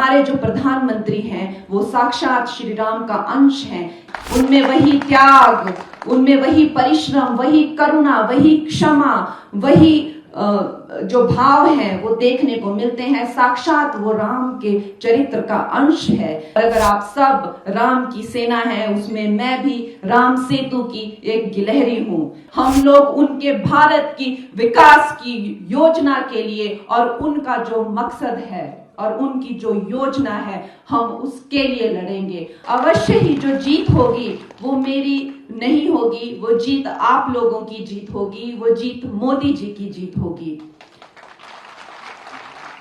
हमारे जो प्रधानमंत्री हैं वो साक्षात श्री राम का अंश हैं। उनमें वही त्याग, उनमें वही परिश्रम, वही करुणा, वही क्षमा, वही जो भाव हैं वो देखने को मिलते हैं। साक्षात वो राम के चरित्र का अंश है। अगर आप सब राम की सेना है, उसमें मैं भी राम सेतु की एक गिलहरी हूं। हम लोग उनके भारत की विकास की योजना के लिए और उनका जो मकसद है और उनकी जो योजना है, हम उसके लिए लड़ेंगे। अवश्य ही जो जीत होगी वो मेरी नहीं होगी, वो जीत आप लोगों की जीत होगी, वो जीत मोदी जी की जीत होगी।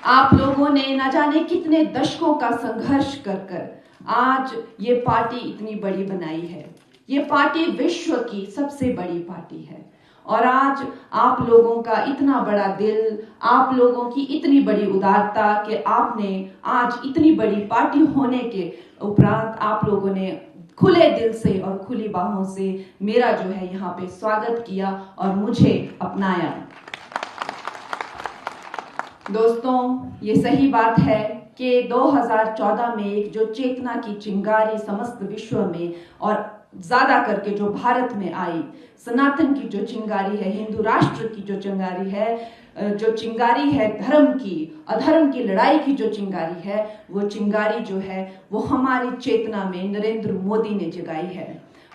आप लोगों ने न जाने कितने दशकों का संघर्ष कर कर आज ये पार्टी इतनी बड़ी बनाई है। ये पार्टी विश्व की सबसे बड़ी पार्टी है और आज आप लोगों का इतना बड़ा दिल, आप लोगों की इतनी बड़ी उदारता कि आपने आज इतनी बड़ी पार्टी होने के उपरांत आप लोगों ने खुले दिल से और खुली बाहों से मेरा जो है यहाँ पे स्वागत किया और मुझे अपनाया। दोस्तों, ये सही बात है कि 2014 में एक जो चेतना की चिंगारी समस्त विश्व में और ज्यादा करके जो भारत में आई, सनातन की जो चिंगारी है, हिंदू राष्ट्र की जो चिंगारी है, जो चिंगारी है धर्म की, अधर्म की लड़ाई की जो चिंगारी है, वो चिंगारी जो है वो हमारी चेतना में नरेंद्र मोदी ने जगाई है।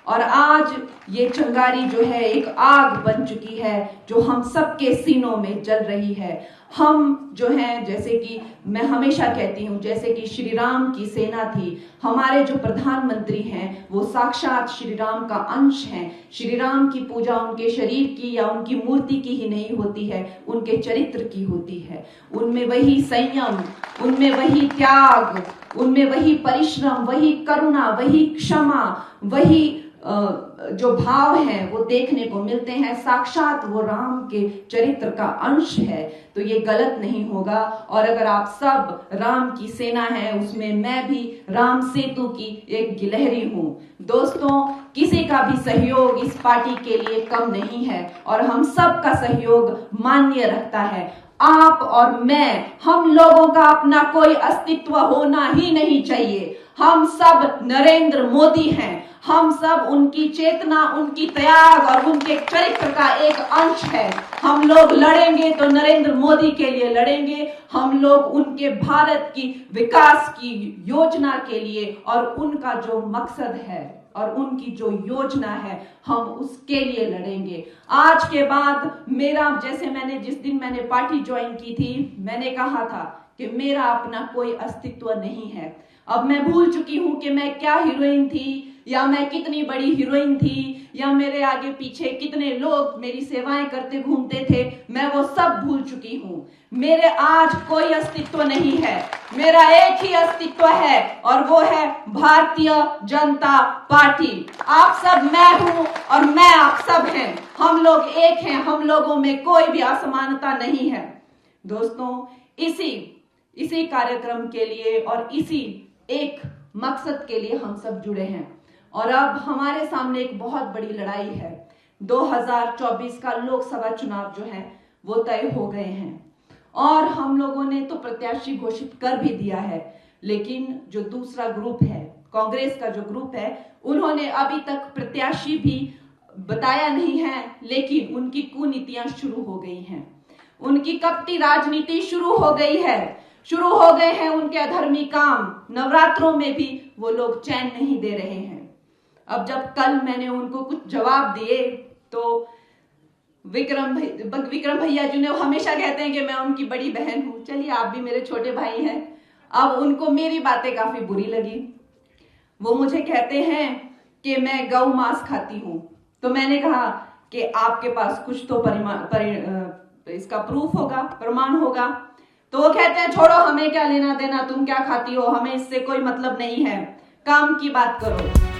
और आज ये चिंगारी जो है एक आग बन चुकी है जो हम सबके सीनों में जल रही है। हम जो हैं, जैसे कि मैं हमेशा कहती हूँ, जैसे कि श्री राम की सेना थी, हमारे जो प्रधानमंत्री हैं वो साक्षात श्री राम का अंश हैं। श्री राम की पूजा उनके शरीर की या उनकी मूर्ति की ही नहीं होती है, उनके चरित्र की होती है। उनमें वही संयम, उनमें वही त्याग, उनमें वही परिश्रम, वही करुणा, वही क्षमा, वही जो भाव हैं वो देखने को मिलते हैं। साक्षात वो राम के चरित्र का अंश है, तो ये गलत नहीं होगा। और अगर आप सब राम की सेना है, उसमें मैं भी राम सेतु की एक गिलहरी हूं। दोस्तों, किसी का भी सहयोग इस पार्टी के लिए कम नहीं है और हम सब का सहयोग मान्य रखता है। आप और मैं, हम लोगों का अपना कोई अस्तित्व होना ही नहीं चाहिए। हम सब नरेंद्र मोदी हैं। हम सब उनकी चेतना, उनकी त्याग और उनके चरित्र का एक अंश है। हम लोग लड़ेंगे तो नरेंद्र मोदी के लिए लड़ेंगे। हम लोग उनके भारत की विकास की योजना के लिए और उनका जो मकसद है और उनकी जो योजना है, हम उसके लिए लड़ेंगे। आज के बाद मेरा, जैसे मैंने जिस दिन मैंने पार्टी ज्वाइन की थी, मैंने कहा था कि मेरा अपना कोई अस्तित्व नहीं है। अब मैं भूल चुकी हूं कि मैं क्या हीरोइन थी या मैं कितनी बड़ी हीरोइन थी या मेरे आगे पीछे कितने लोग मेरी सेवाएं करते घूमते थे। मैं वो सब भूल चुकी हूं। मेरे आज कोई अस्तित्व नहीं है। मेरा एक ही अस्तित्व है और वो है भारतीय जनता पार्टी। आप सब मैं हूं और मैं आप सब हैं। हम लोग एक हैं। हम लोगों में कोई भी असमानता नहीं है। दोस्तों, इसी कार्यक्रम के लिए और इसी एक मकसद के लिए हम सब जुड़े हैं और अब हमारे सामने एक बहुत बड़ी लड़ाई है। 2024 का लोकसभा चुनाव जो है वो तय हो गए हैं और हम लोगों ने तो प्रत्याशी घोषित कर भी दिया है, लेकिन जो दूसरा ग्रुप है, कांग्रेस का जो ग्रुप है, उन्होंने अभी तक प्रत्याशी भी बताया नहीं है, लेकिन उनकी कुनीतियां शुरू हो गई हैं। उनकी कपटी राजनीति शुरू हो गई है। शुरू हो गए हैं उनके अधर्मी काम। नवरात्रों में भी वो लोग चैन नहीं दे रहे हैं। अब जब कल मैंने उनको कुछ जवाब दिए तो विक्रम भैया जी ने हमेशा कहते हैं कि मैं उनकी बड़ी बहन हूं। चलिए, आप भी मेरे छोटे भाई हैं। अब उनको मेरी बातें काफी बुरी लगी। वो मुझे कहते हैं कि मैं गौ मांस खाती हूं। तो मैंने कहा कि आपके पास कुछ तो इसका प्रूफ होगा, प्रमाण होगा। तो वो कहते हैं छोड़ो, हमें क्या लेना देना, तुम क्या खाती हो, हमें इससे कोई मतलब नहीं है, काम की बात करो।